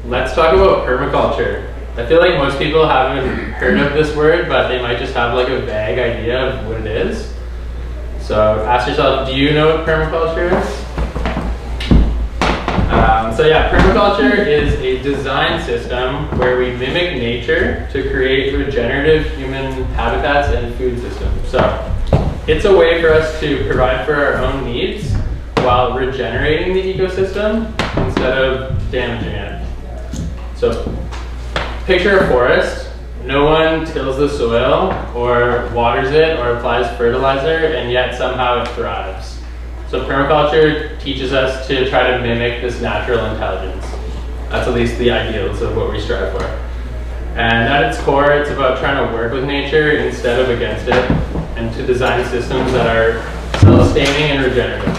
let's talk about permaculture. I feel like most people haven't heard of this word, but they might just have like a vague idea of what it is. So ask yourself, do you know what permaculture is? So yeah, permaculture is a design system where we mimic nature to create regenerative human habitats and food systems. So it's a way for us to provide for our own needs while regenerating the ecosystem instead of damaging it. So picture a forest. No one tills the soil or waters it or applies fertilizer, and yet somehow it thrives. So permaculture teaches us to try to mimic this natural intelligence. That's at least the ideals of what we strive for. And at its core, it's about trying to work with nature instead of against it, and to design systems that are self-sustaining and regenerative.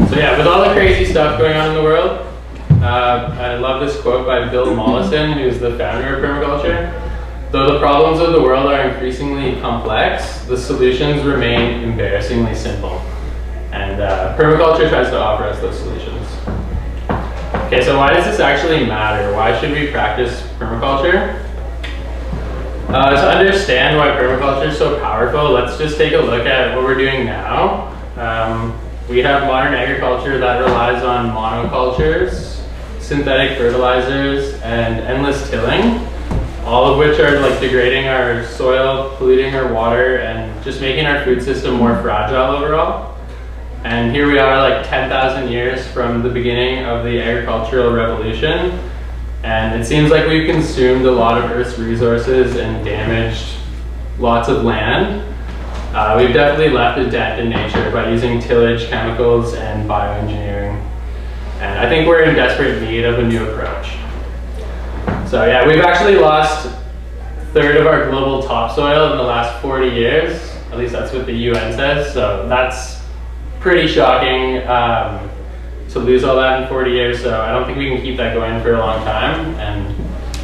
So yeah, with all the crazy stuff going on in the world, I love this quote by Bill Mollison, who's the founder of permaculture. Though the problems of the world are increasingly complex, the solutions remain embarrassingly simple. And permaculture tries to offer us those solutions. Okay, so why does this actually matter? Why should we practice permaculture? To understand why permaculture is so powerful, let's just take a look at what we're doing now. We have modern agriculture that relies on monocultures, synthetic fertilizers, and endless tilling, all of which are like degrading our soil, polluting our water, and just making our food system more fragile overall. And here we are like 10,000 years from the beginning of the agricultural revolution, and it seems like we've consumed a lot of Earth's resources and damaged lots of land. We've definitely left a dent in nature by using tillage, chemicals, and bioengineering. And I think we're in desperate need of a new approach. So yeah, we've actually lost a third of our global topsoil in the last 40 years. At least that's what the UN says. So that's pretty shocking to lose all that in 40 years. So I don't think we can keep that going for a long time. And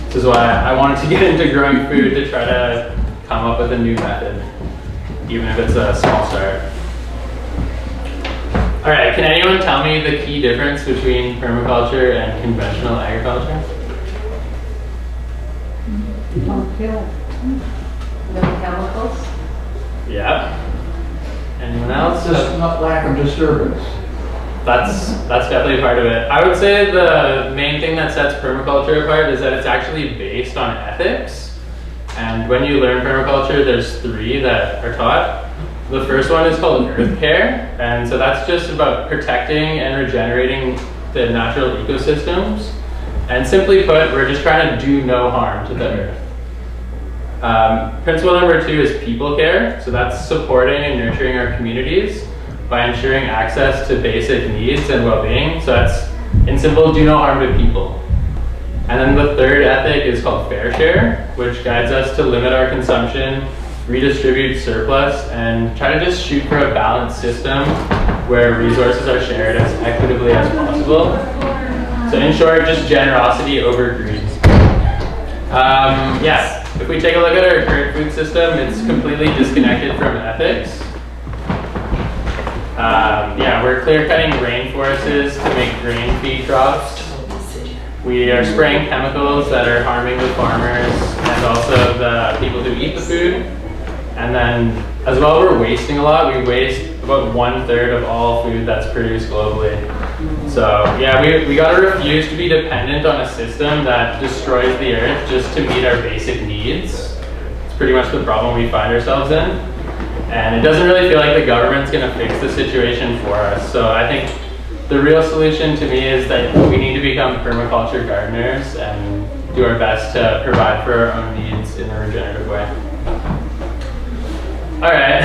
this is why I wanted to get into growing food, to try to come up with a new method, even if it's a small start. All right, can anyone tell me the key difference between permaculture and conventional agriculture? Don't kill. No chemicals. Yeah. Anyone else? Just not lack of disturbance. That's definitely part of it. I would say the main thing that sets permaculture apart is that it's actually based on ethics. And when you learn permaculture, there's 3 that are taught. The first one is called earth care. And so that's just about protecting and regenerating the natural ecosystems. And simply put, we're just trying to do no harm to the earth. Principle number 2 is people care. So that's supporting and nurturing our communities by ensuring access to basic needs and well-being. So that's, in simple, do no harm to people. And then the third ethic is called fair share, which guides us to limit our consumption, redistribute surplus, and try to just shoot for a balanced system where resources are shared as equitably as possible. So in short, just generosity over greed. Yes, if we take a look at our current food system, it's completely disconnected from ethics. Yeah, we're clear cutting rainforests to make grain feed crops. We are spraying chemicals that are harming the farmers and also the people who eat the food. And then as well, we're wasting a lot. We waste about 1/3 of all food that's produced globally. So yeah, we gotta refuse to be dependent on a system that destroys the earth just to meet our basic needs. It's pretty much the problem we find ourselves in. And it doesn't really feel like the government's gonna fix the situation for us. So I think the real solution to me is that we need to become permaculture gardeners and do our best to provide for our own needs in a regenerative way. All right,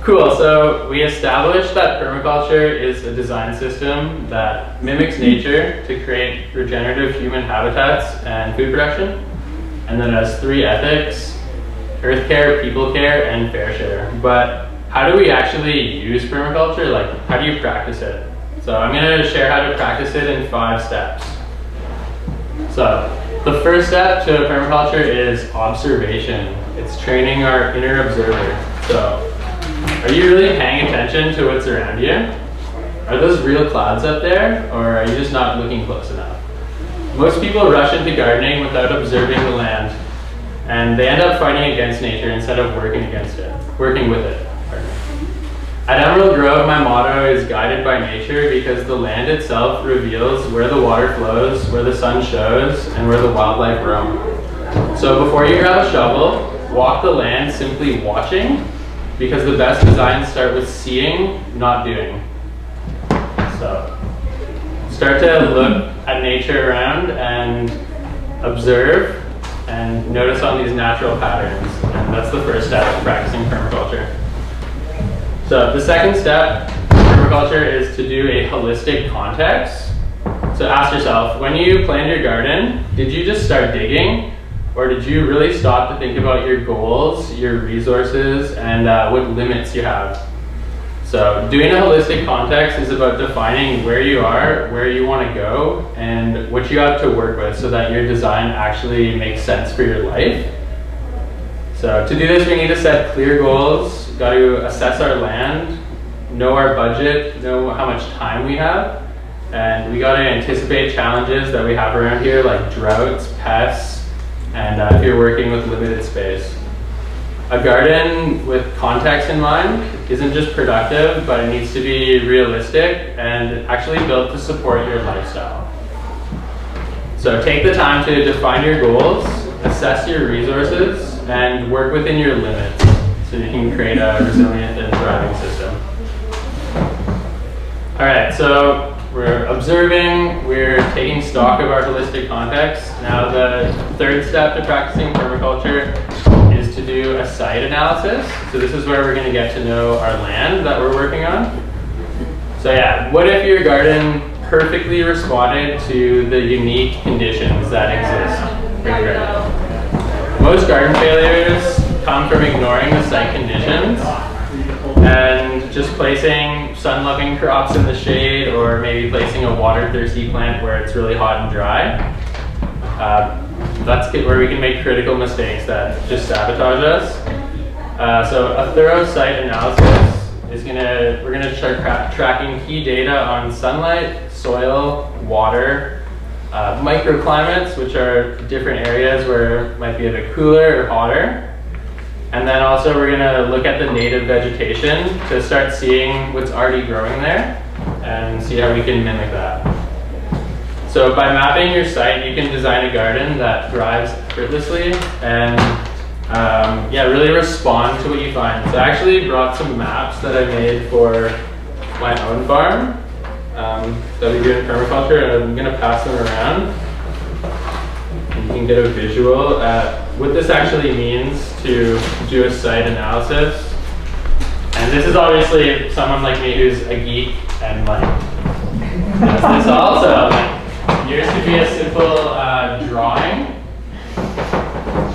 cool. So we established that permaculture is a design system that mimics nature to create regenerative human habitats and food production. And then it has 3 ethics: earth care, people care, and fair share. But how do we actually use permaculture? Like, how do you practice it? So I'm gonna share how to practice it in 5 steps. So the first step to permaculture is observation. It's training our inner observer. So are you really paying attention to what's around you? Are those real clouds up there, or are you just not looking close enough? Most people rush into gardening without observing the land, and they end up fighting against nature instead of working with it. Pardon me. At Emerald Grove, my motto is guided by nature because the land itself reveals where the water flows, where the sun shows, and where the wildlife roam. So before you grab a shovel, walk the land simply watching, because the best designs start with seeing, not doing. So start to look at nature around and observe and notice on these natural patterns. And that's the first step of practicing permaculture. So the second step in permaculture is to do a holistic context. So ask yourself, when you planned your garden, did you just start digging? Or did you really stop to think about your goals, your resources, and what limits you have? So doing a holistic context is about defining where you are, where you want to go, and what you have to work with so that your design actually makes sense for your life. So to do this, we need to set clear goals, got to assess our land, know our budget, know how much time we have, and we got to anticipate challenges that we have around here like droughts, pests, and if you're working with limited space. A garden with context in mind isn't just productive, but it needs to be realistic and actually built to support your lifestyle. So take the time to define your goals, assess your resources, and work within your limits so you can create a resilient and thriving system. All right, so we're observing, we're taking stock of our holistic context. Now the third step to practicing permaculture is to do a site analysis. So this is where we're going to get to know our land that we're working on. So yeah, what if your garden perfectly responded to the unique conditions that exist for your garden? Most garden failures come from ignoring the site conditions and just placing sun-loving crops in the shade, or maybe placing a water-thirsty plant where it's really hot and dry. That's where we can make critical mistakes that just sabotage us. So a thorough site analysis is we're gonna start tracking key data on sunlight, soil, water, microclimates, which are different areas where it might be a bit cooler or hotter. And then also we're gonna look at the native vegetation to start seeing what's already growing there and see how we can mimic that. So by mapping your site, you can design a garden that thrives effortlessly and yeah, really respond to what you find. So I actually brought some maps that I made for my own farm that we do in permaculture, and I'm gonna pass them around. And you can get a visual at what this actually means to do a site analysis. And this is obviously someone like me who's a geek and like does this also. Yours could be a simple drawing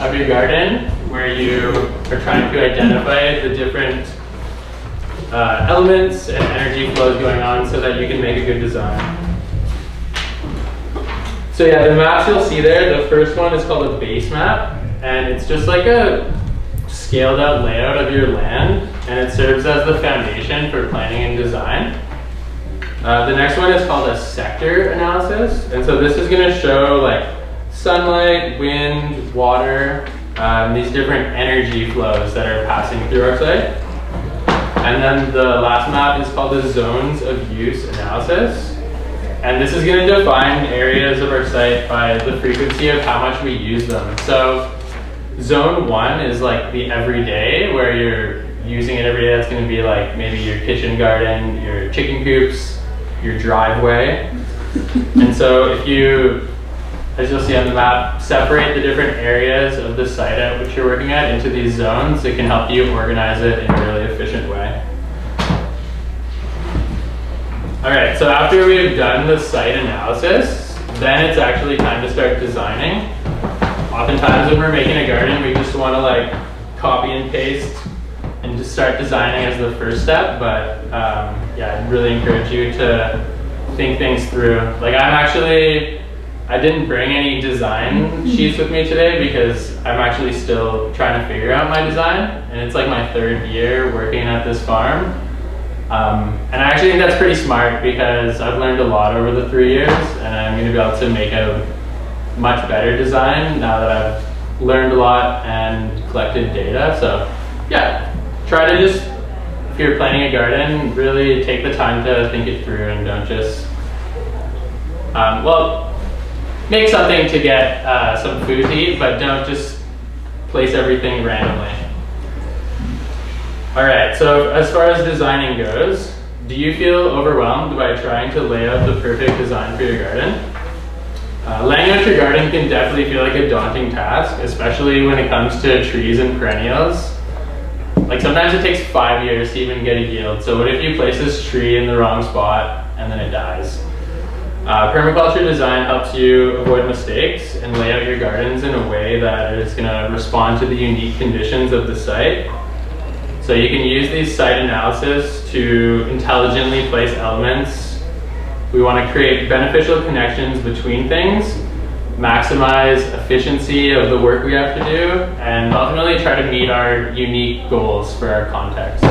of your garden where you are trying to identify the different elements and energy flows going on so that you can make a good design. So yeah, the maps you'll see there, the first one is called a base map, and it's just like a scaled out layout of your land, and it serves as the foundation for planning and design. The next one is called a sector analysis, and so this is going to show like sunlight, wind, water, these different energy flows that are passing through our site. And then the last map is called the zones of use analysis. And this is going to define areas of our site by the frequency of how much we use them. So zone 1 is like the everyday, where you're using it every day. That's going to be like maybe your kitchen garden, your chicken coops, your driveway. And so if you, as you'll see on the map, separate the different areas of the site at which you're working at into these zones, it can help you organize it in a really efficient way. All right, so after we've done the site analysis, then it's actually time to start designing. Oftentimes when we're making a garden, we just want to like copy and paste and just start designing as the first step. But yeah, I'd really encourage you to think things through. Like I didn't bring any design sheets with me today because I'm actually still trying to figure out my design. And it's like my 3rd year working at this farm. And I actually think that's pretty smart because I've learned a lot over the 3 years, and I'm going to be able to make a much better design now that I've learned a lot and collected data. So yeah, try to just, if you're planting a garden, really take the time to think it through and don't just, well, make something to get some food to eat, but don't just place everything randomly. All right, so as far as designing goes, do you feel overwhelmed by trying to lay out the perfect design for your garden? Laying out your garden can definitely feel like a daunting task, especially when it comes to trees and perennials. Like sometimes it takes 5 years to even get a yield. So what if you place this tree in the wrong spot and then it dies? Permaculture design helps you avoid mistakes and lay out your gardens in a way that is going to respond to the unique conditions of the site. So you can use these site analysis to intelligently place elements. We want to create beneficial connections between things, maximize efficiency of the work we have to do, and ultimately try to meet our unique goals for our context.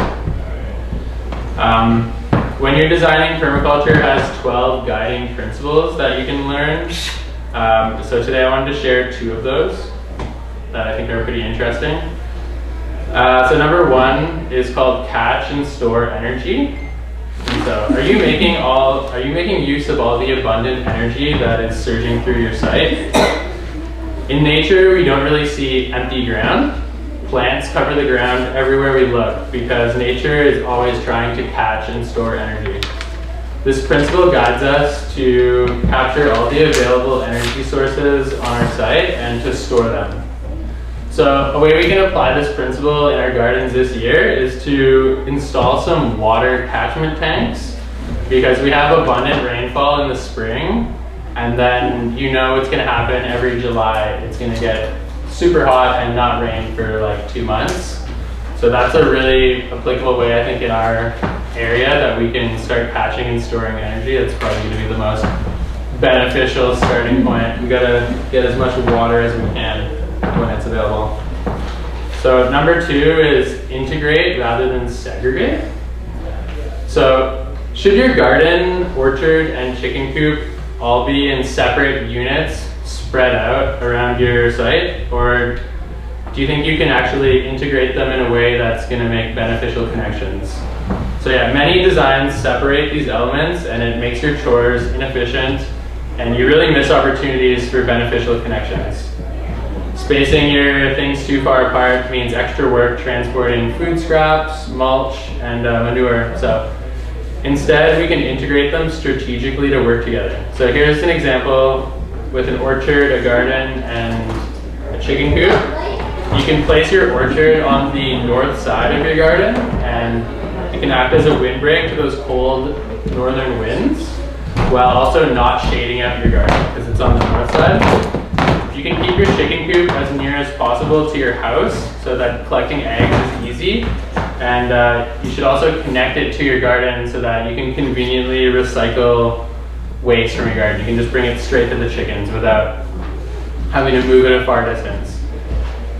When you're designing, permaculture has 12 guiding principles that you can learn. So today I wanted to share 2 of those that I think are pretty interesting. So number 1 is called catch and store energy. And so are you making use of all the abundant energy that is surging through your site? In nature, we don't really see empty ground. Plants cover the ground everywhere we look because nature is always trying to catch and store energy. This principle guides us to capture all the available energy sources on our site and to store them. So a way we can apply this principle in our gardens this year is to install some water catchment tanks, because we have abundant rainfall in the spring, and then you know what's going to happen every July. It's going to get super hot and not rain for like 2 months. So that's a really applicable way, I think, in our area that we can start catching and storing energy. That's probably going to be the most beneficial starting point. We got to get as much water as we can when it's available. So number 2 is integrate rather than segregate. So should your garden, orchard, and chicken coop all be in separate units spread out around your site, or do you think you can actually integrate them in a way that's going to make beneficial connections? So yeah, many designs separate these elements and it makes your chores inefficient and you really miss opportunities for beneficial connections. Spacing your things too far apart means extra work transporting food scraps, mulch, and manure. So instead, we can integrate them strategically to work together. So here's an example with an orchard, a garden, and a chicken coop. You can place your orchard on the north side of your garden, and it can act as a windbreak to those cold northern winds, while also not shading out your garden because it's on the north side. You can keep your chicken coop as near as possible to your house so that collecting eggs is easy. And you should also connect it to your garden so that you can conveniently recycle waste from your garden. You can just bring it straight to the chickens without having to move it a far distance.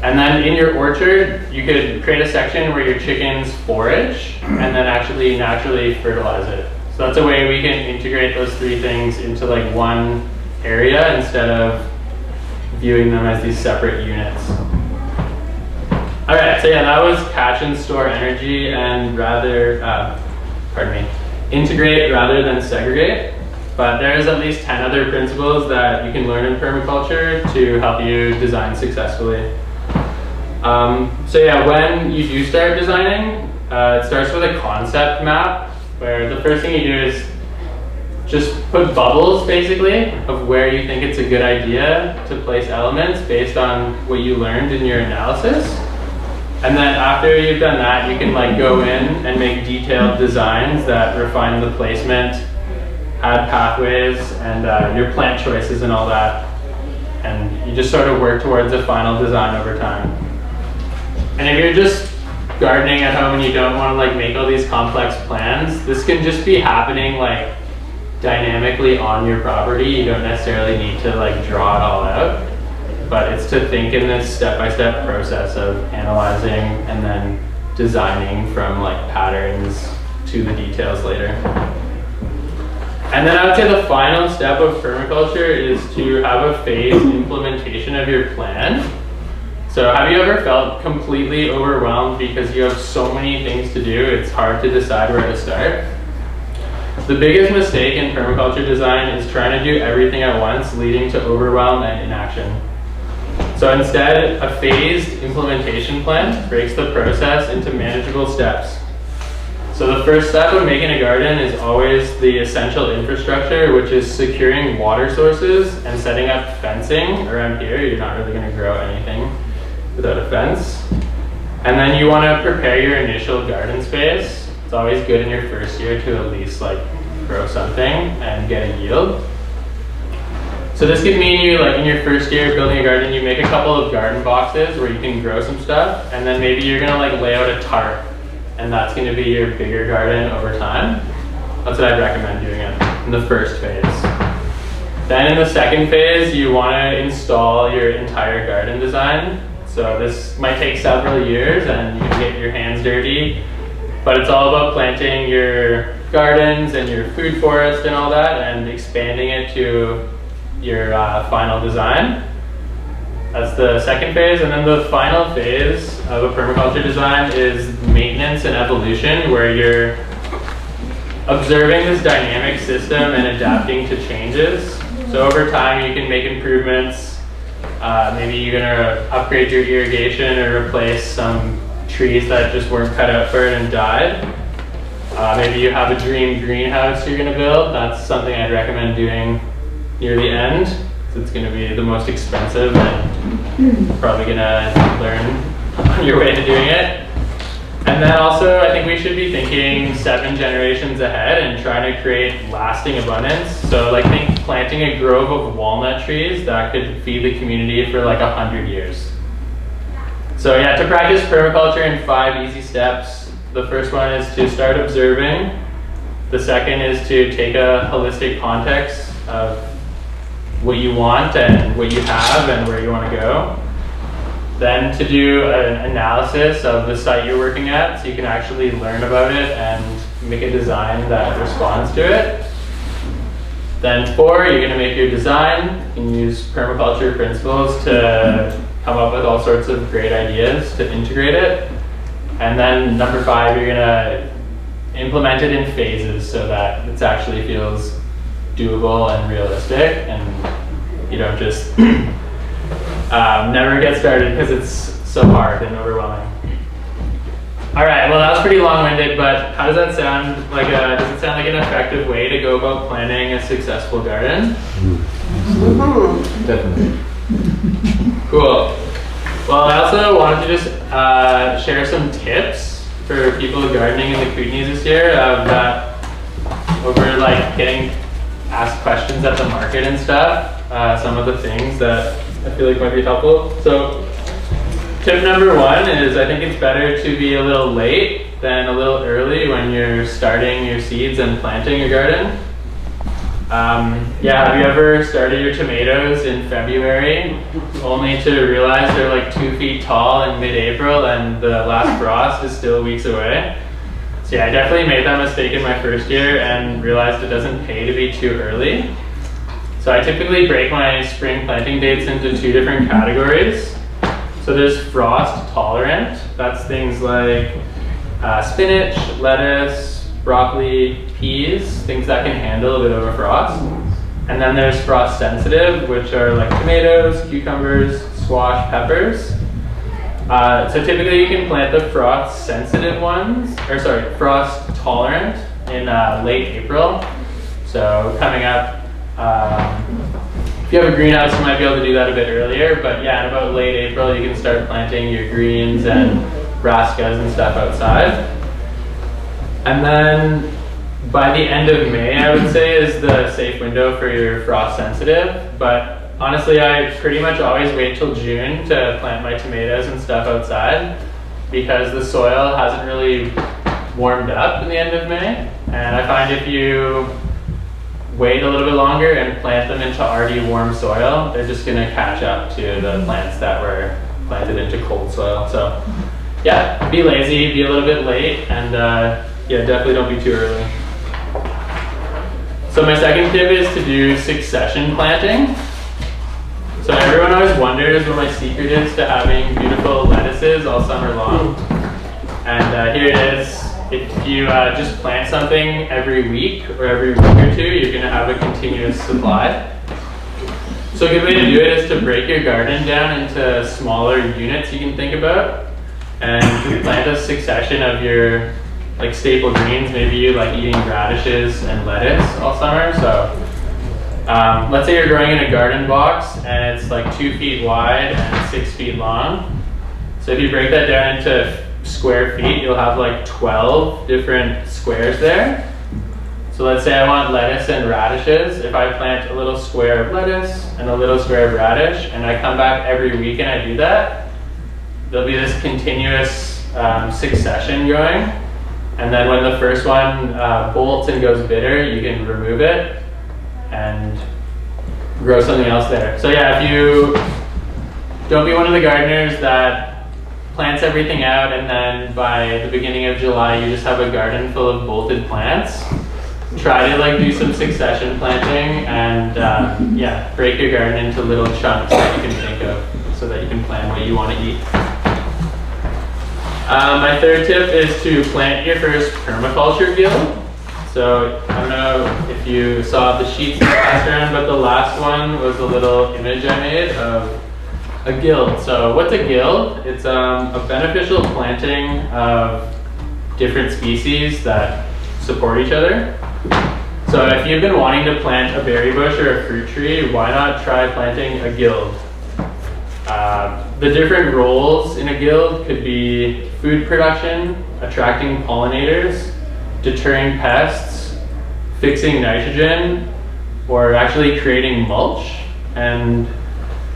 And then in your orchard, you could create a section where your chickens forage and then actually naturally fertilize it. So that's a way we can integrate those 3 things into like one area instead of viewing them as these separate units. All right, so yeah, that was catch and store energy and integrate rather than segregate. But there's at least 10 other principles that you can learn in permaculture to help you design successfully. So yeah, when you do start designing, it starts with a concept map, where the first thing you do is just put bubbles, basically, of where you think it's a good idea to place elements based on what you learned in your analysis. And then after you've done that, you can like go in and make detailed designs that refine the placement, add pathways, and your plant choices and all that. And you just sort of work towards a final design over time. And if you're just gardening at home and you don't want to like make all these complex plans, this can just be happening like dynamically on your property. You don't necessarily need to like draw it all out, but it's to think in this step-by-step process of analyzing and then designing from like patterns to the details later. And then I would say the final step of permaculture is to have a phased implementation of your plan. So have you ever felt completely overwhelmed because you have so many things to do, it's hard to decide where to start? The biggest mistake in permaculture design is trying to do everything at once, leading to overwhelm and inaction. So instead, a phased implementation plan breaks the process into manageable steps. So the first step of making a garden is always the essential infrastructure, which is securing water sources and setting up fencing around here. You're not really going to grow anything without a fence. And then you want to prepare your initial garden space. It's always good in your first year to at least like grow something and get a yield. So this could mean you, like in your first year building a garden, you make a couple of garden boxes where you can grow some stuff, and then maybe you're gonna like lay out a tarp, and that's gonna be your bigger garden over time. That's what I'd recommend doing it in the first phase. Then in the second phase, you wanna install your entire garden design. So this might take several years and you can get your hands dirty, but it's all about planting your gardens and your food forest and all that and expanding it to your final design. That's the second phase. And then the final phase of a permaculture design is maintenance and evolution, where you're observing this dynamic system and adapting to changes. So over time you can make improvements. Maybe you're gonna upgrade your irrigation or replace some trees that just weren't cut out for it and died. Maybe you have a dream greenhouse you're gonna build. That's something I'd recommend doing near the end, because it's gonna be the most expensive and you're probably gonna learn on your way to doing it. And then also, I think we should be thinking 7 generations ahead and trying to create lasting abundance. So like think planting a grove of walnut trees that could feed the community for like 100 years. So yeah, to practice permaculture in 5 easy steps. The first one is to start observing. The second is to take a holistic context of what you want and what you have and where you want to go. Then to do an analysis of the site you're working at so you can actually learn about it and make a design that responds to it. Then 4, you're going to make your design. You can use permaculture principles to come up with all sorts of great ideas to integrate it. And then number 5, you're going to implement it in phases so that it actually feels doable and realistic, and you don't just never get started because it's so hard and overwhelming. All right, well that was pretty long-winded, but how does that sound? Like does it sound like an effective way to go about planning a successful garden? Definitely. Cool. Well, I also wanted to just share some tips for people gardening in the Kootenays this year that over like getting asked questions at the market and stuff. Some of the things that I feel like might be helpful. So tip number 1 is I think it's better to be a little late than a little early when you're starting your seeds and planting your garden. Yeah, have you ever started your tomatoes in February only to realize they're like 2 feet tall in mid-April and the last frost is still weeks away? So yeah, I definitely made that mistake in my first year and realized it doesn't pay to be too early. So I typically break my spring planting dates into 2 different categories. So there's frost tolerant. That's things like spinach, lettuce, broccoli, peas, things that can handle a bit of a frost. And then there's frost sensitive, which are like tomatoes, cucumbers, squash, peppers. So typically you can plant the frost sensitive ones, frost tolerant in late April. So coming up, if you have a greenhouse, you might be able to do that a bit earlier, but yeah, in about late April, you can start planting your greens and brassicas and stuff outside. And then by the end of May, I would say, is the safe window for your frost sensitive, but honestly, I pretty much always wait till June to plant my tomatoes and stuff outside because the soil hasn't really warmed up in the end of May. And I find if you wait a little bit longer and plant them into already warm soil, they're just gonna catch up to the plants that were planted into cold soil. So yeah, be lazy, be a little bit late, and yeah, definitely don't be too early. So my second tip is to do succession planting. So everyone always wonders what my secret is to having beautiful lettuces all summer long. And here it is. If you just plant something every week or every week or two, you're going to have a continuous supply. So a good way to do it is to break your garden down into smaller units you can think about, and plant a succession of your like staple greens. Maybe you like eating radishes and lettuce all summer. So let's say you're growing in a garden box and it's like 2 feet wide and 6 feet long. So if you break that down into square feet, you'll have like 12 different squares there. So let's say I want lettuce and radishes. If I plant a little square of lettuce and a little square of radish, and I come back every week and I do that, there'll be this continuous succession going. And then when the first one bolts and goes bitter, you can remove it and grow something else there. So yeah, if you don't be one of the gardeners that plants everything out and then by the beginning of July you just have a garden full of bolted plants, try to like do some succession planting and yeah, break your garden into little chunks that you can think of so that you can plan what you want to eat. My third tip is to plant your first permaculture guild. So I don't know if you saw the sheets that passed around, but the last one was a little image I made of a guild. So what's a guild? It's a beneficial planting of different species that support each other. So if you've been wanting to plant a berry bush or a fruit tree, why not try planting a guild? The different roles in a guild could be food production, attracting pollinators, deterring pests, fixing nitrogen, or actually creating mulch. And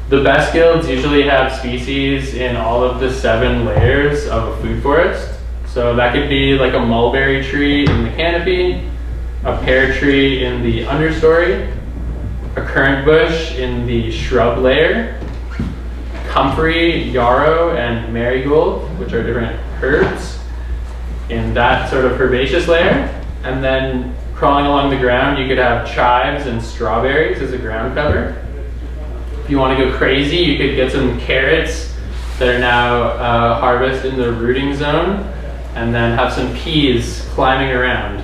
the best guilds usually have species in all of the 7 layers of a food forest. So that could be like a mulberry tree in the canopy, a pear tree in the understory, a currant bush in the shrub layer, comfrey, yarrow, and marigold, which are different herbs, in that sort of herbaceous layer. And then crawling along the ground, you could have chives and strawberries as a ground cover. If you want to go crazy, you could get some carrots that are now harvested in the rooting zone, and then have some peas climbing around.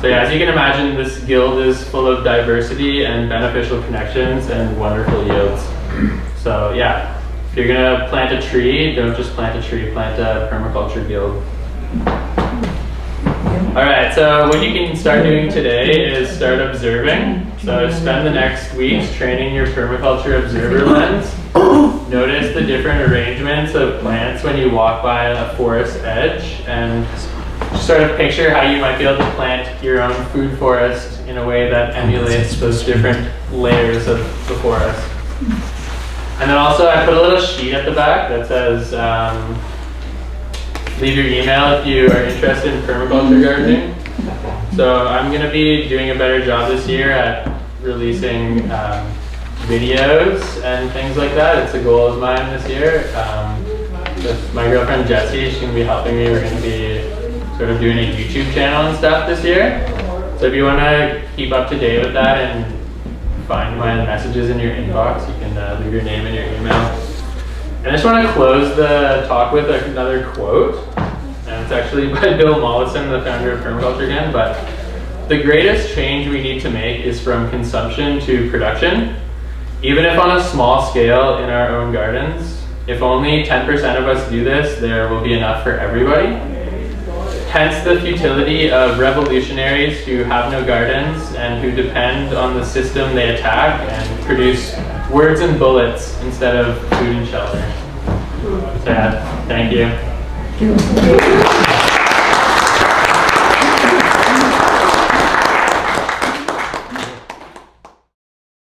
So yeah, as you can imagine, this guild is full of diversity and beneficial connections and wonderful yields. So yeah, if you're gonna plant a tree, don't just plant a tree, plant a permaculture guild. All right, so what you can start doing today is start observing. So spend the next weeks training your permaculture observer lens. Notice the different arrangements of plants when you walk by a forest edge, and just sort of picture how you might be able to plant your own food forest in a way that emulates those different layers of the forest. And then also I put a little sheet at the back that says leave your email if you are interested in permaculture gardening. So I'm going to be doing a better job this year at releasing videos and things like that. It's a goal of mine this year. With my girlfriend Jessie, she's going to be helping me. We're going to be sort of doing a YouTube channel and stuff this year. So if you want to keep up to date with that and find my messages in your inbox, you can leave your name and your email. And I just want to close the talk with another quote, and it's actually by Bill Mollison, the founder of Permaculture again, but the greatest change we need to make is from consumption to production. Even if on a small scale in our own gardens, if only 10% of us do this, there will be enough for everybody. Hence the futility of revolutionaries who have no gardens and who depend on the system they attack and produce words and bullets instead of food and shelter. So yeah, thank you.